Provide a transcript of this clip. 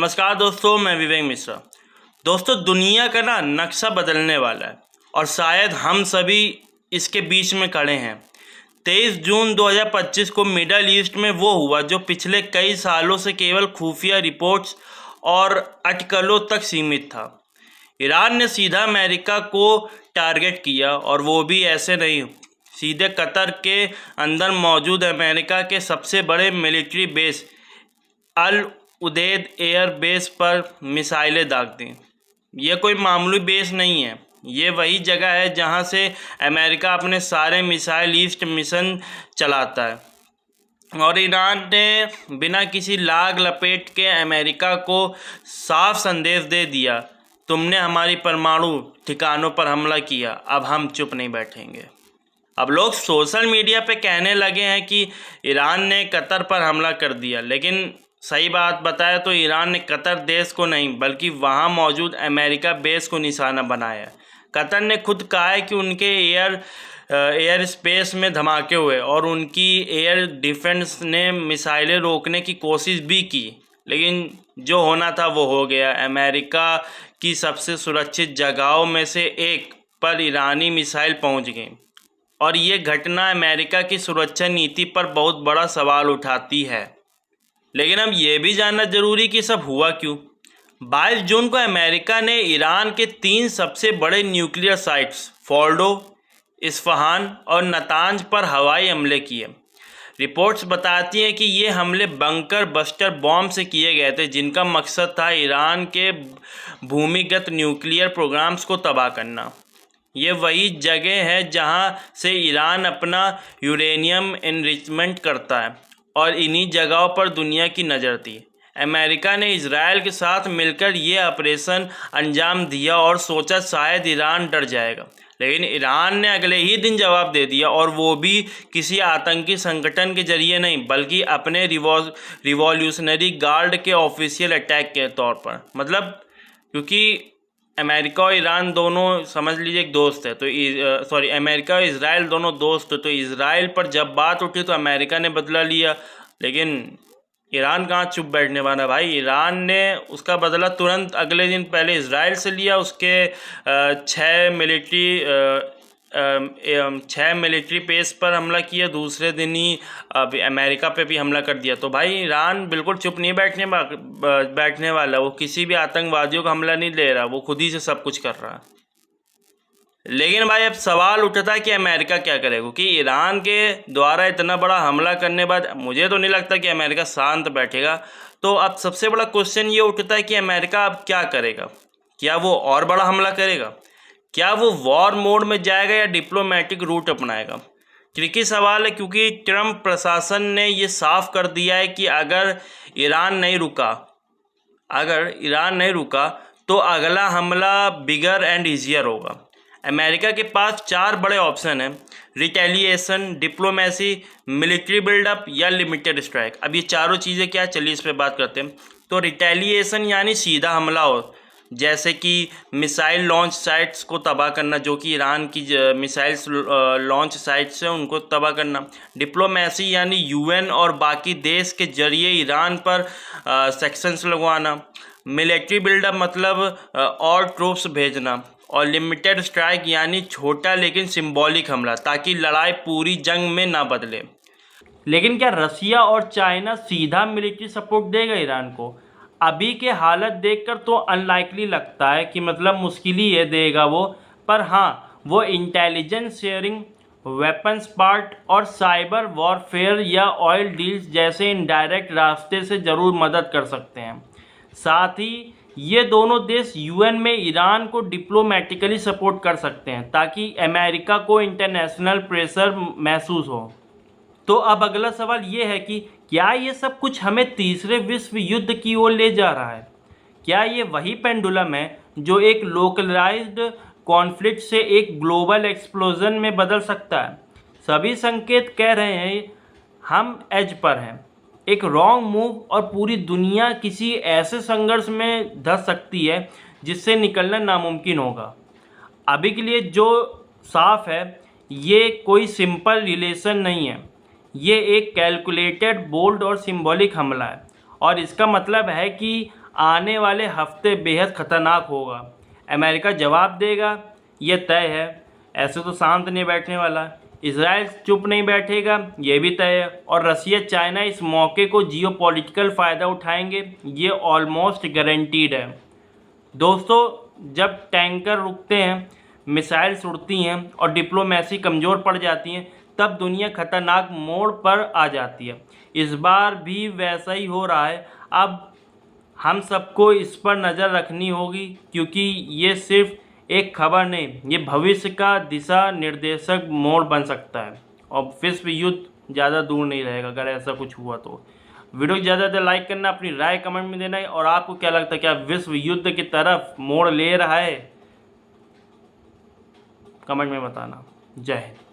नमस्कार दोस्तों, मैं विवेक मिश्रा। दोस्तों, दुनिया का नक्शा बदलने वाला है और शायद हम सभी इसके बीच में खड़े हैं। 23 जून 2025 को मिडल ईस्ट में वो हुआ जो पिछले कई सालों से केवल खुफिया रिपोर्ट्स और अटकलों तक सीमित था। ईरान ने सीधा अमेरिका को टारगेट किया, और वो भी ऐसे नहीं, सीधे कतर के अंदर मौजूद अमेरिका के सबसे बड़े मिलिट्री बेस अल उदेद एयर बेस पर मिसाइलें दाग दी। ये कोई मामूली बेस नहीं है, ये वही जगह है जहां से अमेरिका अपने सारे मिसाइल ईस्ट मिशन चलाता है। और ईरान ने बिना किसी लाग लपेट के अमेरिका को साफ संदेश दे दिया, तुमने हमारी परमाणु ठिकानों पर हमला किया, अब हम चुप नहीं बैठेंगे। अब लोग सोशल मीडिया पे कहने लगे हैं कि ईरान ने कतर पर हमला कर दिया, लेकिन सही बात बताया तो ईरान ने कतर देश को नहीं बल्कि वहाँ मौजूद अमेरिका बेस को निशाना बनाया। कतर ने खुद कहा है कि उनके एयर स्पेस में धमाके हुए और उनकी एयर डिफेंस ने मिसाइलें रोकने की कोशिश भी की, लेकिन जो होना था वो हो गया। अमेरिका की सबसे सुरक्षित जगहों में से एक पर ईरानी मिसाइल पहुंच गई, और ये घटना अमेरिका की सुरक्षा नीति पर बहुत बड़ा सवाल उठाती है। लेकिन अब ये भी जानना जरूरी कि सब हुआ क्यों। 22 जून को अमेरिका ने ईरान के 3 सबसे बड़े न्यूक्लियर साइट्स फोर्डो, इस्फहान और नतांज पर हवाई हमले किए। रिपोर्ट्स बताती हैं कि ये हमले बंकर बस्टर बॉम्ब से किए गए थे, जिनका मकसद था ईरान के भूमिगत न्यूक्लियर प्रोग्राम्स को तबाह करना। ये वही जगह है जहां से ईरान अपना यूरेनियम एनरिचमेंट करता है, और इन्हीं जगहों पर दुनिया की नज़र थी। अमेरिका ने इजराइल के साथ मिलकर ये ऑपरेशन अंजाम दिया और सोचा शायद ईरान डर जाएगा, लेकिन ईरान ने अगले ही दिन जवाब दे दिया, और वो भी किसी आतंकी संगठन के जरिए नहीं बल्कि अपने रिवॉल्यूशनरी गार्ड के ऑफिशियल अटैक के तौर पर। मतलब क्योंकि अमेरिका और ईरान दोनों समझ लीजिए एक दोस्त है, तो अमेरिका और इजराइल दोनों दोस्त है, तो इजराइल पर जब बात उठी तो अमेरिका ने बदला लिया, लेकिन ईरान कहाँ चुप बैठने वाला भाई। ईरान ने उसका बदला तुरंत अगले दिन पहले इजराइल से लिया। उसके 6 मिलिट्री बेस पर हमला किया, दूसरे दिन ही अमेरिका पे भी हमला कर दिया। तो भाई ईरान बिल्कुल चुप नहीं बैठने वाला। वो किसी भी आतंकवादियों का हमला नहीं ले रहा, वो खुद ही से सब कुछ कर रहा है। लेकिन भाई अब सवाल उठता है कि अमेरिका क्या करेगा, क्योंकि ईरान के द्वारा इतना बड़ा हमला करने बाद मुझे तो नहीं लगता कि अमेरिका शांत बैठेगा। तो अब सबसे बड़ा क्वेश्चन ये उठता है कि अमेरिका अब क्या करेगा। क्या वो और बड़ा हमला करेगा? क्या वो वॉर मोड में जाएगा या डिप्लोमेटिक रूट अपनाएगा? ट्रिकी सवाल है, क्योंकि ट्रंप प्रशासन ने ये साफ कर दिया है कि अगर ईरान नहीं रुका तो अगला हमला बिगर एंड ईजियर होगा। अमेरिका के पास 4 बड़े ऑप्शन हैं: रिटेलिएशन, डिप्लोमेसी, मिलिट्री बिल्डअप या लिमिटेड स्ट्राइक। अब ये चारों चीज़ें क्या, चलिए इस पर बात करते हैं। तो रिटेलिएशन यानी सीधा हमला हो, जैसे कि मिसाइल लॉन्च साइट्स को तबाह करना, जो कि ईरान की मिसाइल्स लॉन्च साइट्स हैं उनको तबाह करना। डिप्लोमेसी यानी यूएन और बाकी देश के जरिए ईरान पर सेक्शंस लगवाना। मिलिट्री बिल्डअप मतलब और ट्रूप्स भेजना। और लिमिटेड स्ट्राइक यानी छोटा लेकिन सिंबॉलिक हमला, ताकि लड़ाई पूरी जंग में ना बदले। लेकिन क्या रसिया और चाइना सीधा मिलिट्री सपोर्ट देगा ईरान को? अभी के हालत देखकर तो अनलाइकली लगता है कि मतलब मुश्किल ही है देगा वो। पर हाँ, वो इंटेलिजेंस शेयरिंग, वेपन्स पार्ट और साइबर वॉरफेयर या ऑयल डील्स जैसे इनडायरेक्ट रास्ते से ज़रूर मदद कर सकते हैं। साथ ही ये दोनों देश यूएन में ईरान को डिप्लोमेटिकली सपोर्ट कर सकते हैं, ताकि अमेरिका को इंटरनेशनल प्रेशर महसूस हो। तो अब अगला सवाल ये है कि क्या ये सब कुछ हमें तीसरे विश्व युद्ध की ओर ले जा रहा है? क्या ये वही पेंडुलम है जो एक लोकलाइज्ड कॉन्फ्लिक्ट से एक ग्लोबल एक्सप्लोजन में बदल सकता है? सभी संकेत कह रहे हैं हम एज पर हैं। एक रॉन्ग मूव और पूरी दुनिया किसी ऐसे संघर्ष में धंस सकती है जिससे निकलना नामुमकिन होगा। अभी के लिए जो साफ है, ये कोई सिंपल रिलेशन नहीं है, ये एक कैलकुलेटेड, बोल्ड और सिंबॉलिक हमला है। और इसका मतलब है कि आने वाले हफ्ते बेहद खतरनाक होगा। अमेरिका जवाब देगा, ये तय है। ऐसे तो शांत नहीं बैठने वाला। इजराइल चुप नहीं बैठेगा, ये भी तय है। और रसिया चाइना इस मौके को जियोपॉलिटिकल फ़ायदा उठाएंगे, ये ऑलमोस्ट गारंटीड है। दोस्तों, जब टैंकर रुकते हैं, मिसाइल्स उड़ती हैं और डिप्लोमेसी कमज़ोर पड़ जाती हैं, तब दुनिया खतरनाक मोड़ पर आ जाती है। इस बार भी वैसा ही हो रहा है। अब हम सबको इस पर नज़र रखनी होगी, क्योंकि ये सिर्फ एक खबर नहीं, ये भविष्य का दिशा निर्देशक मोड़ बन सकता है और विश्व युद्ध ज़्यादा दूर नहीं रहेगा अगर ऐसा कुछ हुआ तो। वीडियो को ज़्यादा ज़्यादा लाइक करना, अपनी राय कमेंट में देना है। और आपको क्या लगता है, क्या विश्व युद्ध की तरफ मोड़ ले रहा है? कमेंट में बताना। जय हिंद।